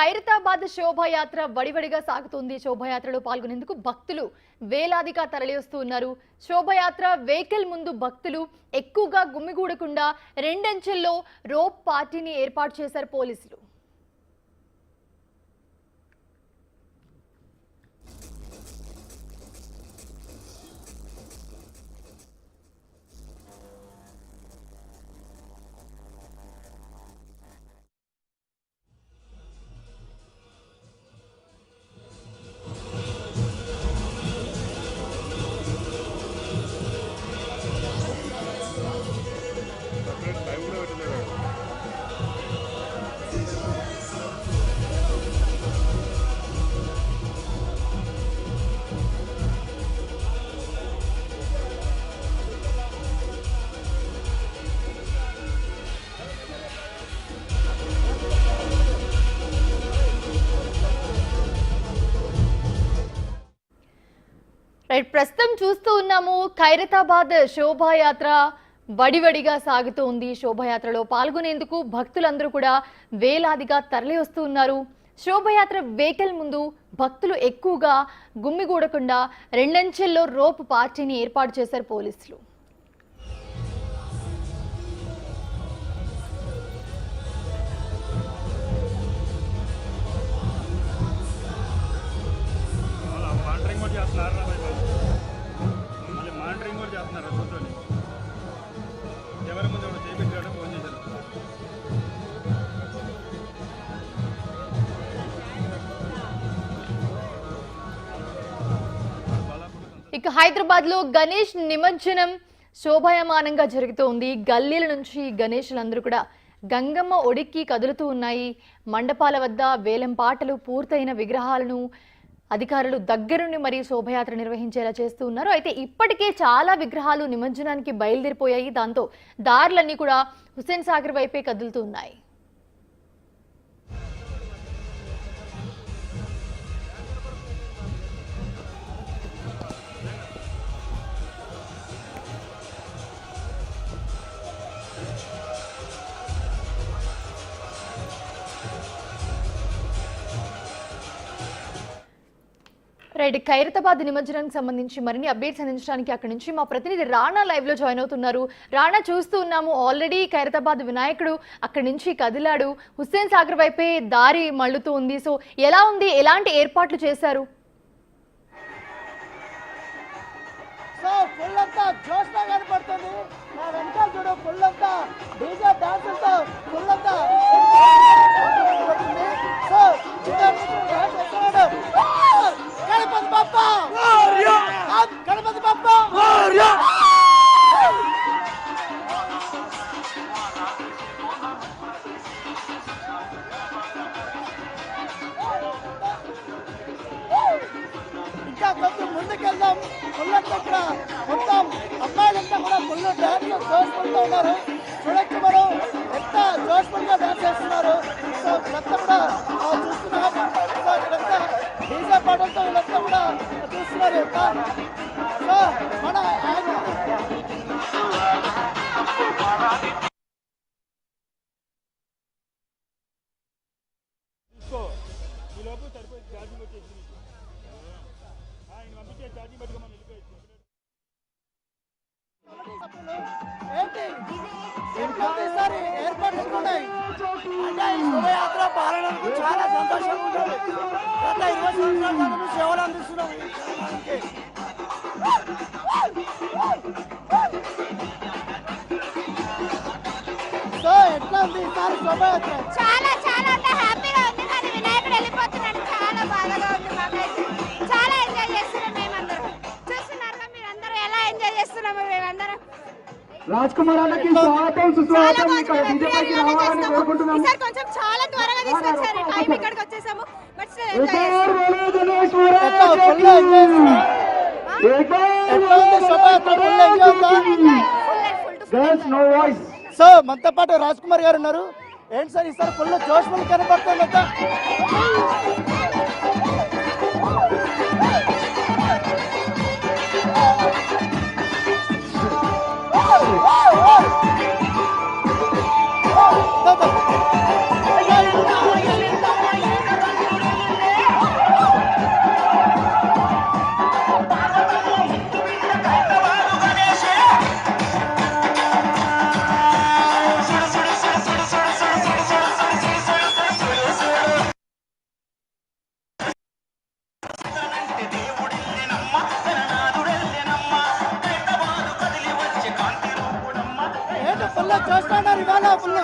ఖైరతాబాద్ శోభాయాత్ర వడివడిగా సాగుతుంది. శోభాయాత్రలో పాల్గొనేందుకు భక్తులు వేలాదిగా తరలివస్తూ ఉన్నారు. శోభాయాత్ర వెహికల్ ముందు భక్తులు ఎక్కువగా గుమిగూడకుండా రెండంచెల్లో రోప్ పార్టీని ఏర్పాటు చేశారు పోలీసులు. ప్రస్తుతం చూస్తూ ఉన్నాము ఖైరతాబాద్ శోభాయాత్ర వడివడిగా సాగుతూ ఉంది. శోభాయాత్రలో పాల్గొనేందుకు భక్తులందరూ కూడా వేలాదిగా తరలి వస్తూ ఉన్నారు. శోభాయాత్ర వెహికల్ ముందు భక్తులు ఎక్కువగా గుమ్మిగూడకుండా రెండంచెల్లో రోప్ పార్టీని ఏర్పాటు చేశారు పోలీసులు. ఇక హైదరాబాద్ లో గణేష్ నిమజ్జనం శోభాయమానంగా జరుగుతోంది. గల్లీల నుంచి గణేషులందరూ కూడా గంగమ్మ ఒడికి కదులుతూ ఉన్నాయి. మండపాల వద్ద వేలం పాటలు పూర్తయిన విగ్రహాలను అధికారులు దగ్గరుండి మరీ శోభయాత్ర నిర్వహించేలా చేస్తూ ఉన్నారు. అయితే ఇప్పటికే చాలా విగ్రహాలు నిమజ్జనానికి బయలుదేరిపోయాయి. దాంతో దారులన్నీ కూడా హుస్సేన్ సాగర్ వైపే కదులుతూ ఉన్నాయి. రైట్, ఖైరతాబాద్ నిమజ్జనానికి సంబంధించి మరిన్ని అప్డేట్స్ అందించడానికి అక్కడి నుంచి మా ప్రతినిధి రాణా లైవ్ లో జాయిన్ అవుతున్నారు. రాణా, చూస్తూ ఉన్నాము ఆల్రెడీ ఖైరతాబాద్ వినాయకుడు అక్కడి నుంచి కదిలాడు, హుస్సేన్ సాగర్ వైపే దారి మళ్ళుతూ ఉంది. సో ఎలా ఉంది, ఎలాంటి ఏర్పాట్లు చేశారు? ఇంకా కొంచెం ముందుకెళ్దాం. పుల్లంతా కూడా మొత్తం అమ్మాయిలంతా కూడా ఫుల్ డాన్స్ జోష్ఫుల్గా ఉన్నారు. చూడొచ్చు మనం ఎంత జోష్ఫుల్గా డాన్స్ చేస్తున్నారు. సో వీళ్ళంతా కూడా చూస్తున్నాం. సో వీళ్ళంతా డీజే పాటలతో వీళ్ళంతా కూడా చూస్తున్నారు. సో మన ఏర్పాట్లు ఉన్నాయి. అంటే ఈ శోభయాత్ర పాలనకు చాలా సంతోషంగా ఉంటుంది. గత 20 సంవత్సరాల నుంచి సేవలు అందిస్తున్నాం. సో ఎట్లా ఉంది ఈసారి శోభయాత్ర? చాలా చాలా అంటే హ్యాపీగా ఉంది. కానీ వినాయకుడు వెళ్ళిపోతున్నాడు, చాలా బాధగా ఉంది. మాకైతే చాలా ఎంజాయ్ చేస్తున్నాం మేమందరం. చూస్తున్నారుగా మీరందరూ ఎలా ఎంజాయ్ చేస్తున్నాము మేమందరం. రాజ్ కుమార్ అన్నకి స్వాగతం సుస్వాగతం. ఈసారి కొంచెం చాలా త్వరగా తీసుకొచ్చారు. టైం ఇక్కడికి వచ్చేసాము. బట్ సో మనతో పాటు రాజ్ కుమార్ గారు ఉన్నారు. ఏంటి సార్ ఈసారి ఫుల్ జోష్ఫుల్ కనబడుతుంది? ఉందా ఫుల్?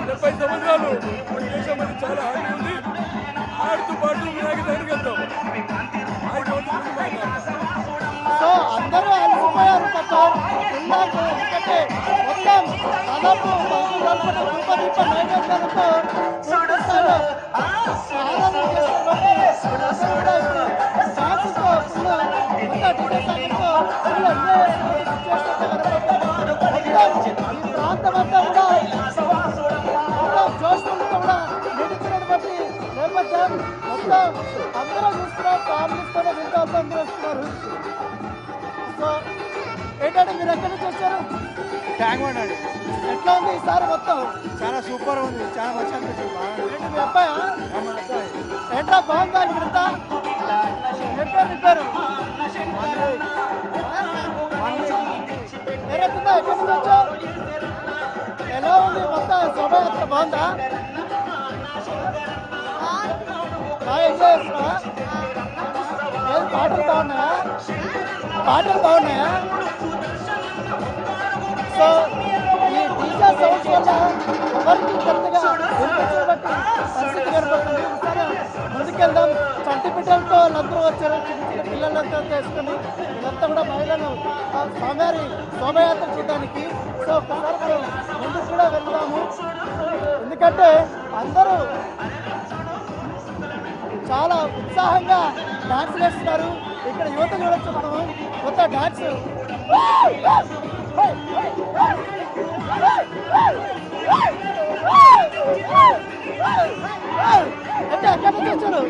70 సంవత్సరాలు దేశం చాలా హ్యాపీ ఉంది. ఆడుతూ పాడుతూ వినాయక దగ్గరికి వెళ్తాం. సో అందరూ అలసిపోయారు పాప ఇళ్ళకు. ఎందుకంటే మొత్తం దాదాపు 10 రోజుల దీప నైవేద్యాలతో పూర్తి స్థాయిలో ఆరాధన చేస్తున్నటువంటి వీళ్ళందరూ కూడా ఇప్పుడు డాన్సుతో ఫుల్ మొత్తం డీజే సాంగ్తో ఫుల్ ఎంజాయ్ చేస్తున్నటువంటి ఈ ప్రాంతం అంతా కూడా మొత్తం జోష్ఫుల్తో కూడా నిలిచినటువంటి నేపథ్యం. మొత్తం అందరూ చూస్తున్నారు, ఫ్యామిలీస్తోనే వింటూ అందరూ వస్తున్నారు. సో ఏంటంటే మీరు ఎక్కడి నుంచి వచ్చారు? ట్యాంక్ బండ్ అండి. ఎట్లా ఉంది ఈసారి మొత్తం? చాలా సూపర్ ఉంది, చాలా మంచి అనిపించింది. బాగా ఏంటి మీ అబ్బాయా? ఏంట్రా బాగుందా ఇక్కడంతా? చెప్పారు ఎక్కడి నుంచి వచ్చావు? ఎలా ఉంది మొత్తం శోభయాత్ర? బాగుందా? బాగా ఎంజాయ్ చేస్తున్నావా? ఏది పాటలు బాగున్నాయా? పాటలు బాగున్నాయా? సో ఈ డీజే సౌండ్స్ వల్ల ఎవరికి పెద్దగా వినిపించేటువంటి పరిస్థితి కనబడుతుంది. ఒకసారి ముందుకెళ్దాం. చంటి బిడ్డలతో వాళ్ళందరూ వచ్చారు, చిన్న చిన్న పిల్లలంతా చేసుకుని వీళ్ళంతా కూడా మహిళలు స్వామివారి శోభయాత్ర చూడడానికి. సో ఒకసారి మనం ముందుకు కూడా వెళ్దాము. ఎందుకంటే అందరూ చాలా ఉత్సాహంగా డాన్స్ వేస్తున్నారు. ఇక్కడ యువత చూడొచ్చు మనము కొత్త డాన్స్. అంటే ఎక్కడి నుంచి వచ్చారు?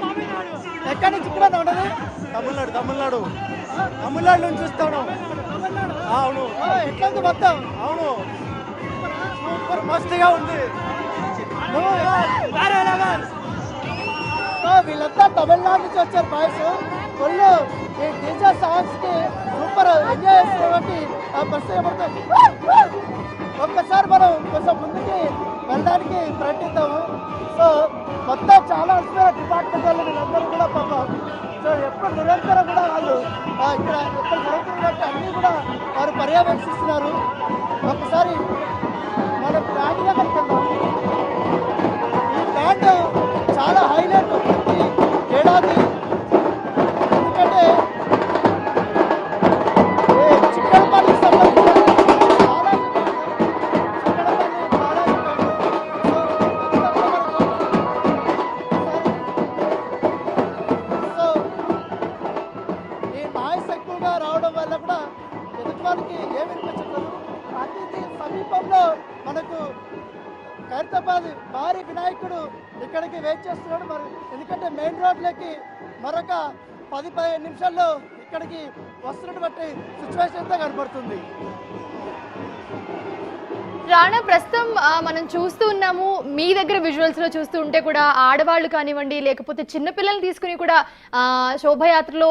ఎక్కడి నుంచి ఇక్కడ ఉండదు? తమిళనాడు తమిళనాడు నుంచి వస్తాను. అవును. ఎట్లా ఉంది మొత్తం? అవును, సూపర్ మస్తుగా ఉంది. వీళ్ళంతా తమిళనాడు నుంచి వచ్చారు బాయ్స్. ఫుల్ ఈ డీజే సాంగ్స్ కి సూపర్ ఎంజాయ్ చేస్తున్నటువంటి పరిస్థితి పడుతుంది. ఒక్కసారి మనం కొంచెం ముందుకి వెళ్ళడానికి ప్రయత్నిద్దాము. సో మొత్తం చాలా అలసిపోయిన డిపార్ట్మెంట్ వాళ్ళు వీళ్ళందరూ కూడా పాపం. సో ఎప్పుడు నిరంతరం కూడా వాళ్ళు ఇక్కడ ఎక్కడ జరుగుతున్నట్టు అన్నీ కూడా వారు పర్యవేక్షిస్తున్నారు. ఒక్కసారి మనం బ్యాండ్ దగ్గరికి వెళ్దాం. ఈ బ్యాండ్ చాలా హైలైట్ ప్రతి ఏడాది. ఎందుకంటే చిక్కడపల్లికి సంబంధించిన సో ఈ నాయిస్ ఎక్కువగా రావడం వల్ల కూడా ఎదుటివారికి ఏమి వినిపించట్లేదు. అతిథి సమీపంలో మనకు ఖైరతాబాద్ భారీ వినాయకుడు ఇక్కడికి వెయిట్ చేస్తున్నాడు. మరి ఎందుకంటే మెయిన్ రోడ్లోకి మరొక 10-15 నిమిషాల్లో ఇక్కడికి వస్తున్నటువంటి సిచ్యువేషన్తో కనబడుతుంది. రాణా, ప్రస్తుతం మనం చూస్తూ ఉన్నాము, మీ దగ్గర విజువల్స్లో చూస్తూ ఉంటే కూడా ఆడవాళ్ళు కానివ్వండి, లేకపోతే చిన్నపిల్లల్ని తీసుకుని కూడా శోభయాత్రలో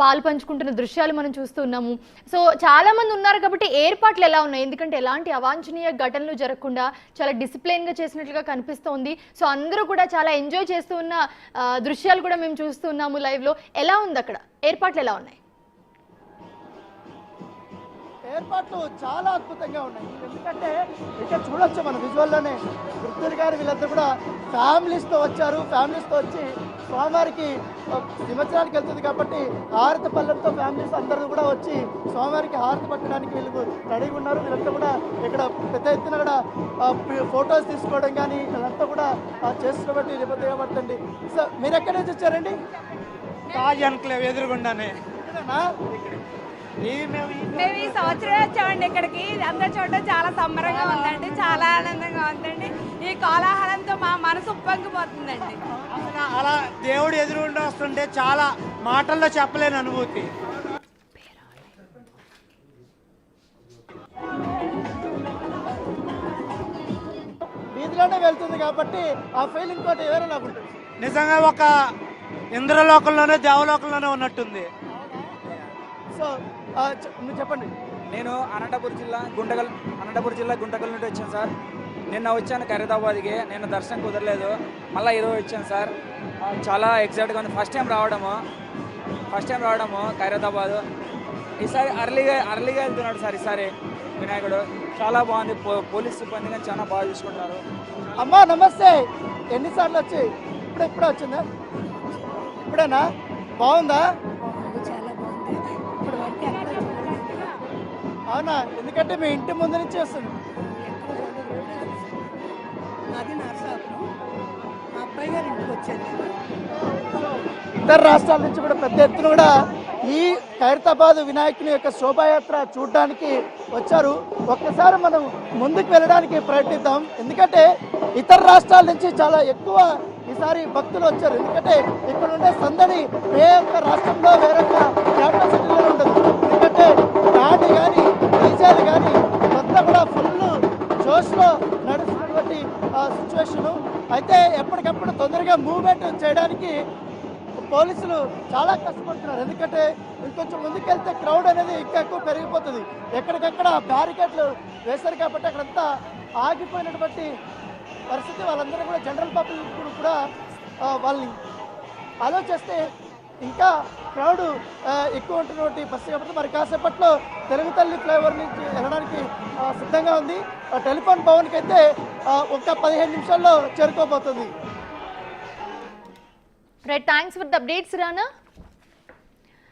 పాలు పంచుకుంటున్న దృశ్యాలు మనం చూస్తూ ఉన్నాము. సో చాలా మంది ఉన్నారు కాబట్టి ఏర్పాట్లు ఎలా ఉన్నాయి? ఎందుకంటే ఎలాంటి అవాంఛనీయ ఘటనలు జరగకుండా చాలా డిసిప్లైన్గా చేసినట్లుగా కనిపిస్తోంది. సో అందరూ కూడా చాలా ఎంజాయ్ చేస్తూ ఉన్న దృశ్యాలు కూడా మేము చూస్తూ ఉన్నాము లైవ్లో. ఎలా ఉంది అక్కడ? ఏర్పాట్లు ఎలా ఉన్నాయి? ఏర్పాట్లు చాలా అద్భుతంగా ఉన్నాయి. ఎందుకంటే ఇక్కడ చూడొచ్చు మన విజువల్లోనే వృద్ధులు గారు వీళ్ళందరూ కూడా ఫ్యామిలీస్తో వచ్చారు. ఫ్యామిలీస్తో వచ్చి స్వామివారికి నిమజ్జనానికి వెళ్తుంది కాబట్టి హారతి పళ్ళంతో ఫ్యామిలీస్ అందరూ కూడా వచ్చి స్వామివారికి హారతి పట్టడానికి వీళ్ళు రెడీగా ఉన్నారు. వీళ్ళంతా కూడా ఇక్కడ పెద్ద ఎత్తున కూడా ఫొటోస్ తీసుకోవడం కానీ వీళ్ళంతా కూడా చేస్తున్నటువంటి నేపథ్యం పడుతుంది. సో మీరు ఎక్కడి నుంచి వచ్చారండి? తాజ్ ఎన్క్లేవ్ ఎదురుగుండానే. మేము ఈ సంవత్సరం వచ్చామండి ఇక్కడికి. అందరి చోట చాలా సంబరంగా ఉందండి, చాలా ఆనందంగా ఉందండి. ఈ కోలాహలంతో మా మనసు ఉప్పొంగిపోతుందండి. అసలు అలా దేవుడు ఎదురుగుండా వస్తుంటే చాలా మాటల్లో చెప్పలేని అనుభూతి. వీధిలోనే వెళ్తుంది కాబట్టి ఆ ఫీలింగ్ తోటి వేరేలా ఉంటుంది. నిజంగా ఒక ఇంద్రలోకంలోనే దేవలోకంలోనే ఉన్నట్టుంది. సో మీరు చెప్పండి. నేను అనంతపురం జిల్లా గుంటకల్ నుండి వచ్చాను సార్. నిన్న వచ్చాను ఖైరతాబాద్కి. నేను దర్శనం కుదరలేదు, మళ్ళీ ఈరోజు వచ్చాను సార్. చాలా ఎగ్జైట్గా ఉంది. ఫస్ట్ టైం రావడము ఖైరతాబాద్. ఈసారి అర్లీగా వెళ్తున్నాడు సార్. ఈసారి వినాయకుడు చాలా బాగుంది. పోలీస్ సిబ్బంది కానీ చాలా బాగా చూసుకుంటారు. అమ్మా నమస్తే, ఎన్నిసార్లు వచ్చి ఇప్పుడే వచ్చిందా? ఇప్పుడేనా? బాగుందా? అవునా? ఎందుకంటే మీ ఇంటి ముందు నుంచి వస్తుంది. అది నర్సాపురం, మా అబ్బాయి గారు ఇంటికి వచ్చారు. ఇతర రాష్ట్రాల నుంచి కూడా పెద్ద ఎత్తున కూడా ఈ ఖైరతాబాద్ వినాయకుని యొక్క శోభాయాత్ర చూడడానికి వచ్చారు. ఒక్కసారి మనం ముందుకు వెళ్ళడానికి ప్రయత్నిద్దాం, ఎందుకంటే ఇతర రాష్ట్రాల నుంచి చాలా ఎక్కువ ఈసారి భక్తులు వచ్చారు. ఎందుకంటే ఇక్కడ ఉండే సందడి ఏ ఒక్క రాష్ట్రంలో వేరొక క్యాపిటల్ సిటీలో ఉండదు. ఎందుకంటే బ్యాండ్ కానీ డీజేలు కానీ మొత్తం కూడా ఫుల్ జోష్లో నడుస్తున్నటువంటి సిచ్యువేషను. అయితే ఎప్పటికప్పుడు తొందరగా మూవ్మెంట్ చేయడానికి పోలీసులు చాలా కష్టపడుతున్నారు. ఎందుకంటే ఇంకొంచెం ముందుకెళ్తే క్రౌడ్ అనేది ఇంకా ఎక్కువ పెరిగిపోతుంది. ఎక్కడికక్కడ బ్యారికేడ్లు వేశారు కాబట్టి అక్కడంతా ఆగిపోయినటువంటి పరిస్థితి. వాళ్ళందరూ కూడా జనరల్ పబ్లిక్ కూడా వాళ్ళని ఆలోచిస్తే ఇంకా క్రౌడ్ ఎక్కువ ఉంటున్నటువంటి బస్సు కాబట్టి మరి కాసేపట్లో తెలుగు తల్లి ఫ్లైఓవర్ నుంచి వెళ్ళడానికి సిద్ధంగా ఉంది. టెలిఫోన్ భవన్కి అయితే ఒక 15 నిమిషాల్లో చేరుకోబోతుంది. Right, thanks for the updates Rana.